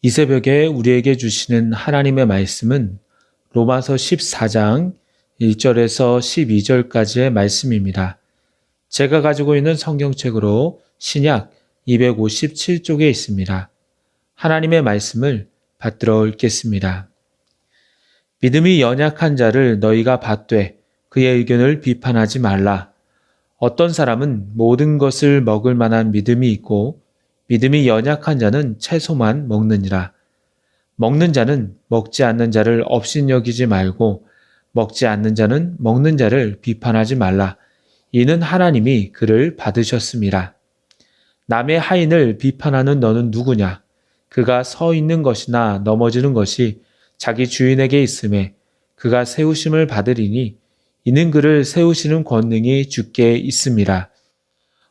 이 새벽에 우리에게 주시는 하나님의 말씀은 로마서 14장 1절에서 12절까지의 말씀입니다. 제가 가지고 있는 성경책으로 신약 257쪽에 있습니다. 하나님의 말씀을 받들어 읽겠습니다. 믿음이 연약한 자를 너희가 받되 그의 의견을 비판하지 말라. 어떤 사람은 모든 것을 먹을 만한 믿음이 있고 믿음이 연약한 자는 채소만 먹느니라. 먹는 자는 먹지 않는 자를 업신여기지 말고 먹지 않는 자는 먹는 자를 비판하지 말라. 이는 하나님이 그를 받으셨음이라. 남의 하인을 비판하는 너는 누구냐? 그가 서 있는 것이나 넘어지는 것이 자기 주인에게 있음에 그가 세우심을 받으리니 이는 그를 세우시는 권능이 주께 있음이라.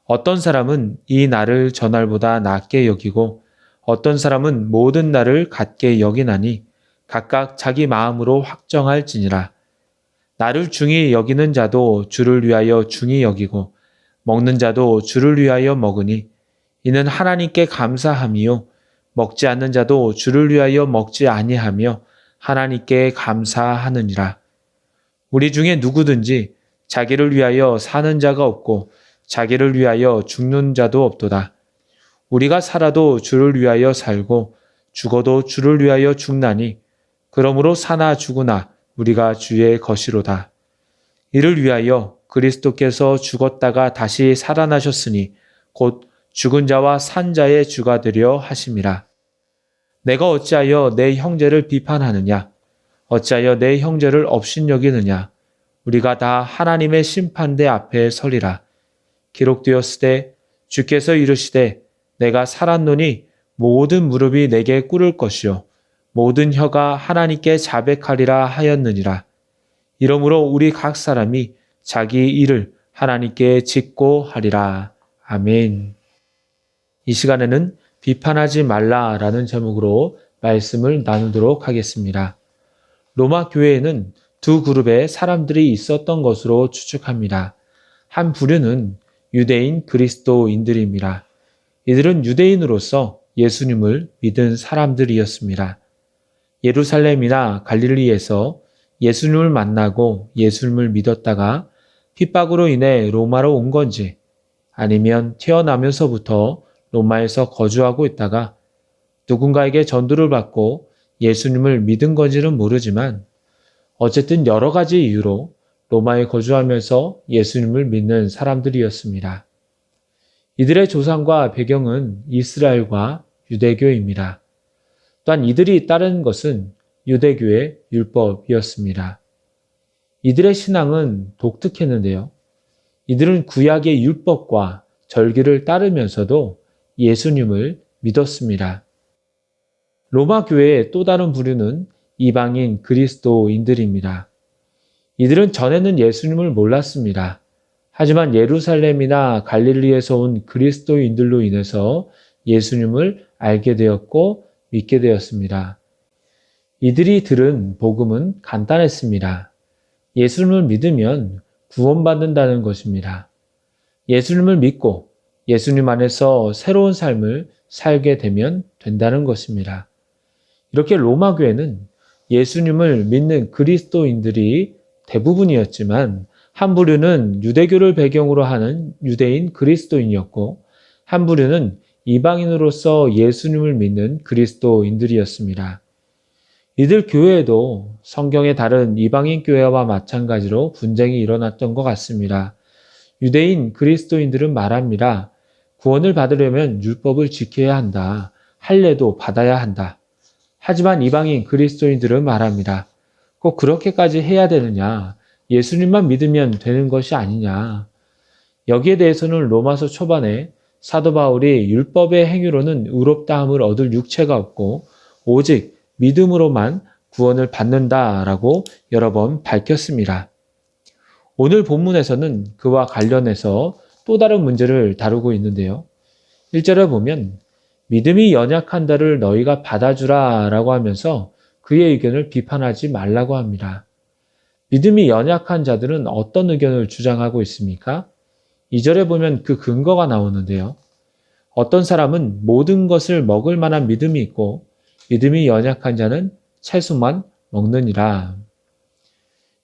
어떤 사람은 이 날을 저날보다 낮게 여기고 어떤 사람은 모든 날을 같게 여기나니 각각 자기 마음으로 확정할지니라. 나를 중히 여기는 자도 주를 위하여 중히 여기고 먹는 자도 주를 위하여 먹으니 이는 하나님께 감사함이요 먹지 않는 자도 주를 위하여 먹지 아니하며 하나님께 감사하느니라. 우리 중에 누구든지 자기를 위하여 사는 자가 없고 자기를 위하여 죽는 자도 없도다. 우리가 살아도 주를 위하여 살고 죽어도 주를 위하여 죽나니 그러므로 사나 죽으나 우리가 주의 것이로다. 이를 위하여 그리스도께서 죽었다가 다시 살아나셨으니 곧 죽은 자와 산 자의 주가 되려 하심이라. 내가 어찌하여 내 형제를 비판하느냐? 어찌하여 내 형제를 업신여기느냐? 우리가 다 하나님의 심판대 앞에 서리라. 기록되었으되 주께서 이르시되 내가 살았노니 모든 무릎이 내게 꿇을 것이요 모든 혀가 하나님께 자백하리라 하였느니라. 이러므로 우리 각 사람이 자기 일을 하나님께 짓고 하리라. 아멘. 이 시간에는 비판하지 말라라는 제목으로 말씀을 나누도록 하겠습니다. 로마 교회에는 두 그룹의 사람들이 있었던 것으로 추측합니다. 한 부류는 유대인 그리스도인들입니다. 이들은 유대인으로서 예수님을 믿은 사람들이었습니다. 예루살렘이나 갈릴리에서 예수님을 만나고 예수님을 믿었다가 핍박으로 인해 로마로 온 건지 아니면 태어나면서부터 로마에서 거주하고 있다가 누군가에게 전도를 받고 예수님을 믿은 건지는 모르지만 어쨌든 여러 가지 이유로 로마에 거주하면서 예수님을 믿는 사람들이었습니다. 이들의 조상과 배경은 이스라엘과 유대교입니다. 또한 이들이 따른 것은 유대교의 율법이었습니다. 이들의 신앙은 독특했는데요. 이들은 구약의 율법과 절기를 따르면서도 예수님을 믿었습니다. 로마 교회의 또 다른 부류는 이방인 그리스도인들입니다. 이들은 전에는 예수님을 몰랐습니다. 하지만 예루살렘이나 갈릴리에서 온 그리스도인들로 인해서 예수님을 알게 되었고 믿게 되었습니다. 이들이 들은 복음은 간단했습니다. 예수님을 믿으면 구원받는다는 것입니다. 예수님을 믿고 예수님 안에서 새로운 삶을 살게 되면 된다는 것입니다. 이렇게 로마 교회는 예수님을 믿는 그리스도인들이 대부분이었지만 한 부류는 유대교를 배경으로 하는 유대인 그리스도인이었고 한 부류는 이방인으로서 예수님을 믿는 그리스도인들이었습니다. 이들 교회에도 성경의 다른 이방인 교회와 마찬가지로 분쟁이 일어났던 것 같습니다. 유대인 그리스도인들은 말합니다. 구원을 받으려면 율법을 지켜야 한다. 할례도 받아야 한다. 하지만 이방인 그리스도인들은 말합니다. 꼭 그렇게까지 해야 되느냐? 예수님만 믿으면 되는 것이 아니냐? 여기에 대해서는 로마서 초반에 사도 바울이 율법의 행위로는 의롭다함을 얻을 육체가 없고 오직 믿음으로만 구원을 받는다라고 여러 번 밝혔습니다. 오늘 본문에서는 그와 관련해서 또 다른 문제를 다루고 있는데요. 1절에 보면 믿음이 연약한 자를 너희가 받아주라 라고 하면서 그의 의견을 비판하지 말라고 합니다. 믿음이 연약한 자들은 어떤 의견을 주장하고 있습니까? 2절에 보면 그 근거가 나오는데요. 어떤 사람은 모든 것을 먹을 만한 믿음이 있고 믿음이 연약한 자는 채소만 먹느니라.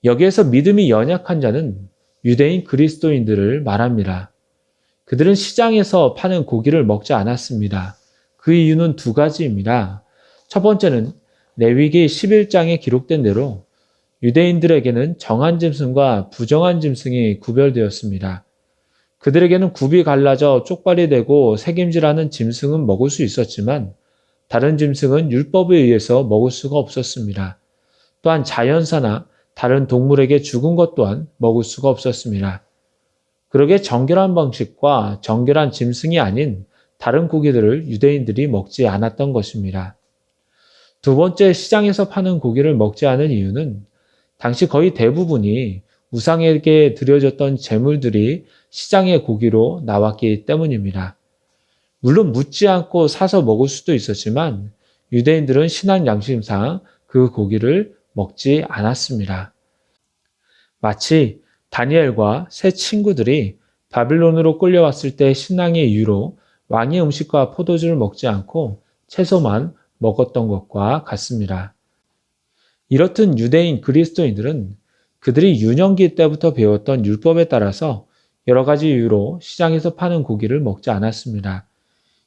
여기에서 믿음이 연약한 자는 유대인 그리스도인들을 말합니다. 그들은 시장에서 파는 고기를 먹지 않았습니다. 그 이유는 두 가지입니다. 첫 번째는 레위기 11장에 기록된 대로 유대인들에게는 정한 짐승과 부정한 짐승이 구별되었습니다. 그들에게는 굽이 갈라져 쪽발이 되고 새김질하는 짐승은 먹을 수 있었지만 다른 짐승은 율법에 의해서 먹을 수가 없었습니다. 또한 자연사나 다른 동물에게 죽은 것 또한 먹을 수가 없었습니다. 그러게 정결한 방식과 정결한 짐승이 아닌 다른 고기들을 유대인들이 먹지 않았던 것입니다. 두 번째, 시장에서 파는 고기를 먹지 않은 이유는 당시 거의 대부분이 우상에게 드려졌던 제물들이 시장의 고기로 나왔기 때문입니다. 물론 묻지 않고 사서 먹을 수도 있었지만 유대인들은 신앙 양심상 그 고기를 먹지 않았습니다. 마치 다니엘과 세 친구들이 바빌론으로 끌려왔을 때 신앙의 이유로 왕의 음식과 포도주를 먹지 않고 채소만 먹었던 것과 같습니다. 이렇듯 유대인 그리스도인들은 그들이 유년기 때부터 배웠던 율법에 따라서 여러 가지 이유로 시장에서 파는 고기를 먹지 않았습니다.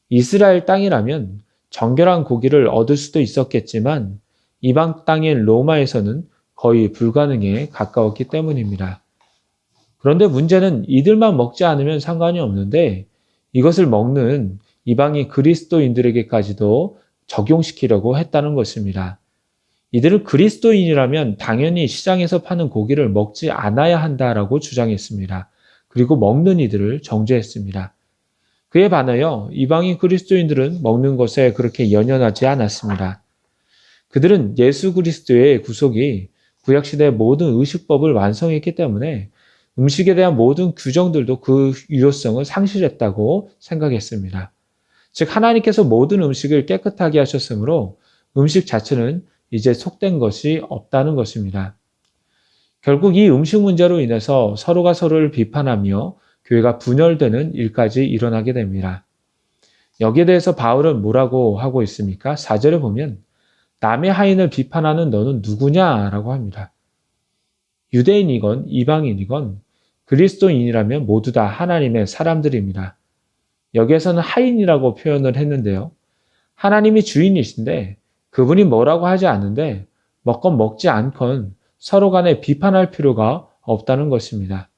이스라엘 땅이라면 정결한 고기를 얻을 수도 있었겠지만 이방 땅인 로마에서는 거의 불가능에 가까웠기 때문입니다. 그런데 문제는 이들만 먹지 않으면 상관이 없는데 이것을 먹는 이방인 그리스도인들에게까지도 적용시키려고 했다는 것입니다. 이들은 그리스도인이라면 당연히 시장에서 파는 고기를 먹지 않아야 한다라고 주장했습니다. 그리고 먹는 이들을 정죄했습니다. 그에 반하여 이방인 그리스도인들은 먹는 것에 그렇게 연연하지 않았습니다. 그들은 예수 그리스도의 구속이 구약시대의 모든 의식법을 완성했기 때문에 음식에 대한 모든 규정들도 그 유효성을 상실했다고 생각했습니다. 즉 하나님께서 모든 음식을 깨끗하게 하셨으므로 음식 자체는 이제 속된 것이 없다는 것입니다. 결국 이 음식 문제로 인해서 서로가 서로를 비판하며 교회가 분열되는 일까지 일어나게 됩니다. 여기에 대해서 바울은 뭐라고 하고 있습니까? 4절에 보면 남의 하인을 비판하는 너는 누구냐라고 합니다. 유대인이건 이방인이건 그리스도인이라면 모두 다 하나님의 사람들입니다. 여기에서는 하인이라고 표현을 했는데요. 하나님이 주인이신데 그분이 뭐라고 하지 않는데 먹건 먹지 않건 서로 간에 비판할 필요가 없다는 것입니다.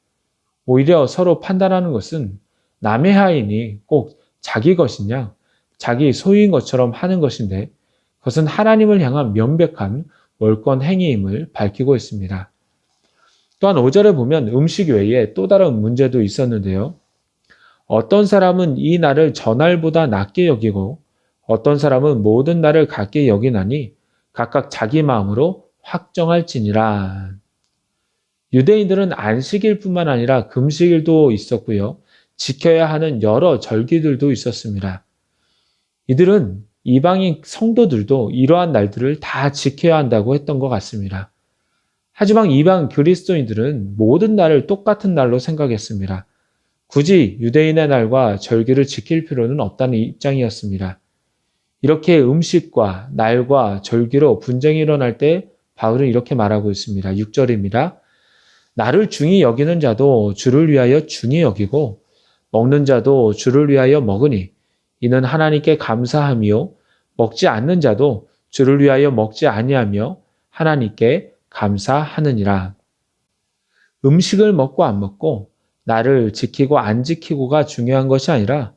오히려 서로 판단하는 것은 남의 하인이 꼭 자기 것이냐, 자기 소유인 것처럼 하는 것인데 그것은 하나님을 향한 명백한 월권 행위임을 밝히고 있습니다. 또한 5절에 보면 음식 외에 또 다른 문제도 있었는데요. 어떤 사람은 이 날을 전날보다 낮게 여기고 어떤 사람은 모든 날을 같게 여기나니 각각 자기 마음으로 확정할지니라. 유대인들은 안식일 뿐만 아니라 금식일도 있었고요. 지켜야 하는 여러 절기들도 있었습니다. 이들은 이방인 성도들도 이러한 날들을 다 지켜야 한다고 했던 것 같습니다. 하지만 이방 그리스도인들은 모든 날을 똑같은 날로 생각했습니다. 굳이 유대인의 날과 절기를 지킬 필요는 없다는 입장이었습니다. 이렇게 음식과 날과 절기로 분쟁이 일어날 때 바울은 이렇게 말하고 있습니다. 6절입니다. 나를 중히 여기는 자도 주를 위하여 중히 여기고 먹는 자도 주를 위하여 먹으니 이는 하나님께 감사하며 먹지 않는 자도 주를 위하여 먹지 아니하며 하나님께 감사하느니라. 음식을 먹고 안 먹고 나를 지키고 안 지키고가 중요한 것이 아니라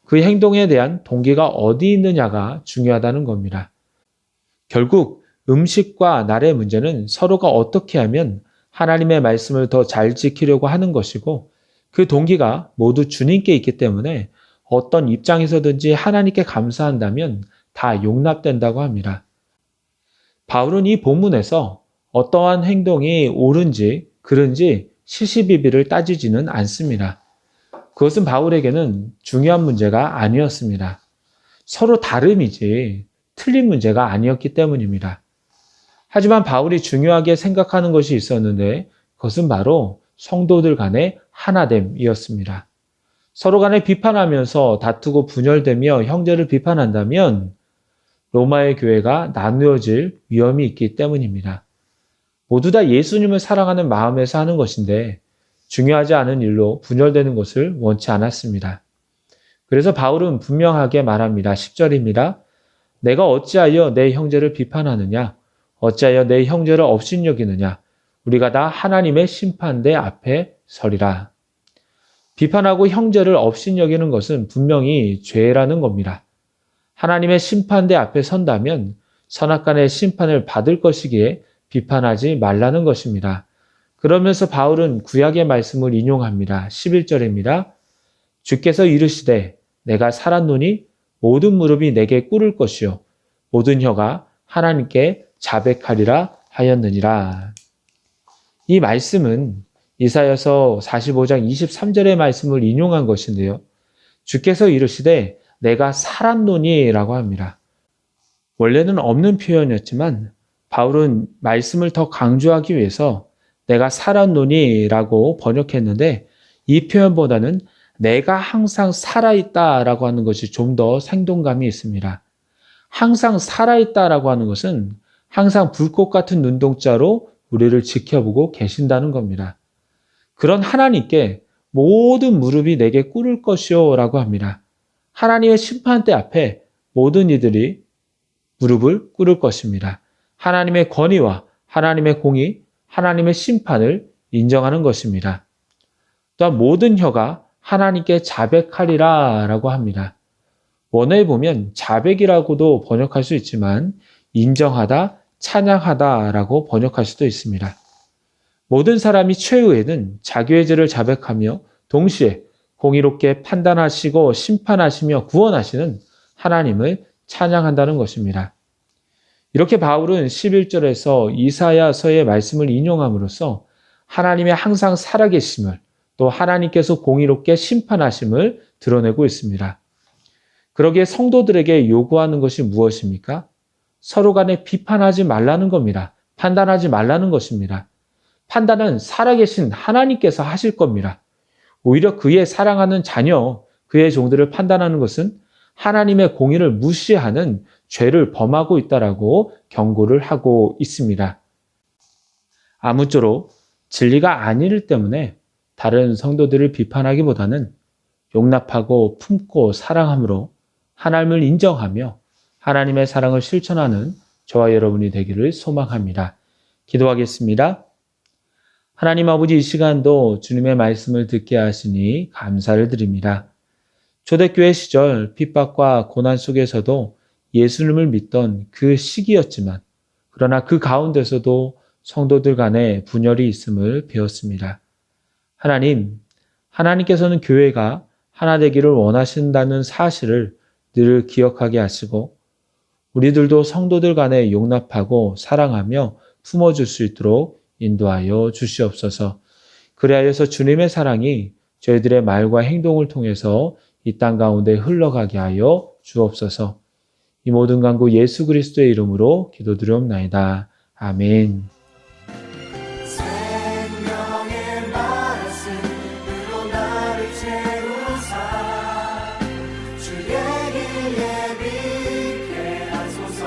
그 행동에 대한 동기가 어디 있느냐가 중요하다는 겁니다. 결국 음식과 날의 문제는 서로가 어떻게 하면 하나님의 말씀을 더 잘 지키려고 하는 것이고 그 동기가 모두 주님께 있기 때문에 어떤 입장에서든지 하나님께 감사한다면 다 용납된다고 합니다. 바울은 이 본문에서 어떠한 행동이 옳은지 그른지 시시비비를 따지지는 않습니다. 그것은 바울에게는 중요한 문제가 아니었습니다. 서로 다름이지 틀린 문제가 아니었기 때문입니다. 하지만 바울이 중요하게 생각하는 것이 있었는데 그것은 바로 성도들 간의 하나됨이었습니다. 서로 간에 비판하면서 다투고 분열되며 형제를 비판한다면 로마의 교회가 나누어질 위험이 있기 때문입니다. 모두 다 예수님을 사랑하는 마음에서 하는 것인데 중요하지 않은 일로 분열되는 것을 원치 않았습니다. 그래서 바울은 분명하게 말합니다. 10절입니다. 내가 어찌하여 내 형제를 비판하느냐? 어찌하여 내 형제를 업신여기느냐? 우리가 다 하나님의 심판대 앞에 서리라. 비판하고 형제를 업신여기는 것은 분명히 죄라는 겁니다. 하나님의 심판대 앞에 선다면 선악간의 심판을 받을 것이기에 비판하지 말라는 것입니다. 그러면서 바울은 구약의 말씀을 인용합니다. 11절입니다. 주께서 이르시되 내가 살았노니 모든 무릎이 내게 꿇을 것이요 모든 혀가 하나님께 자백하리라 하였느니라. 이 말씀은 이사야서 45장 23절의 말씀을 인용한 것인데요. 주께서 이르시되 내가 살았노니 라고 합니다. 원래는 없는 표현이었지만 바울은 말씀을 더 강조하기 위해서 내가 살았노니 라고 번역했는데 이 표현보다는 내가 항상 살아있다 라고 하는 것이 좀 더 생동감이 있습니다. 항상 살아있다 라고 하는 것은 항상 불꽃 같은 눈동자로 우리를 지켜보고 계신다는 겁니다. 그런 하나님께 모든 무릎이 내게 꿇을 것이요 라고 합니다. 하나님의 심판대 앞에 모든 이들이 무릎을 꿇을 것입니다. 하나님의 권위와 하나님의 공의, 하나님의 심판을 인정하는 것입니다. 또한 모든 혀가 하나님께 자백하리라 라고 합니다. 원어에 보면 자백이라고도 번역할 수 있지만 인정하다, 찬양하다 라고 번역할 수도 있습니다. 모든 사람이 최후에는 자기의 죄를 자백하며 동시에 공의롭게 판단하시고 심판하시며 구원하시는 하나님을 찬양한다는 것입니다. 이렇게 바울은 11절에서 이사야서의 말씀을 인용함으로써 하나님의 항상 살아계심을 또 하나님께서 공의롭게 심판하심을 드러내고 있습니다. 그러기에 성도들에게 요구하는 것이 무엇입니까? 서로 간에 비판하지 말라는 겁니다. 판단하지 말라는 것입니다. 판단은 살아계신 하나님께서 하실 겁니다. 오히려 그의 사랑하는 자녀, 그의 종들을 판단하는 것은 하나님의 공의를 무시하는 죄를 범하고 있다라고 경고를 하고 있습니다. 아무쪼록 진리가 아니기 때문에 다른 성도들을 비판하기보다는 용납하고 품고 사랑함으로 하나님을 인정하며 하나님의 사랑을 실천하는 저와 여러분이 되기를 소망합니다. 기도하겠습니다. 하나님 아버지, 이 시간도 주님의 말씀을 듣게 하시니 감사를 드립니다. 초대교회 시절 핍박과 고난 속에서도 예수님을 믿던 그 시기였지만 그러나 그 가운데서도 성도들 간에 분열이 있음을 배웠습니다. 하나님, 하나님께서는 교회가 하나 되기를 원하신다는 사실을 늘 기억하게 하시고 우리들도 성도들 간에 용납하고 사랑하며 품어줄 수 있도록 인도하여 주시옵소서. 그리하여서 주님의 사랑이 저희들의 말과 행동을 통해서 이 땅 가운데 흘러가게 하여 주옵소서. 이 모든 간구 예수 그리스도의 이름으로 기도드리옵나이다. 아멘. 생명의 말씀으로 나를 채우사 주의 길 예비케 하소서.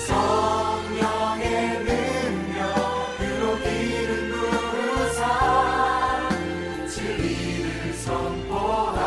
성령의 능력으로 길을 부르사 진리를 선포하라.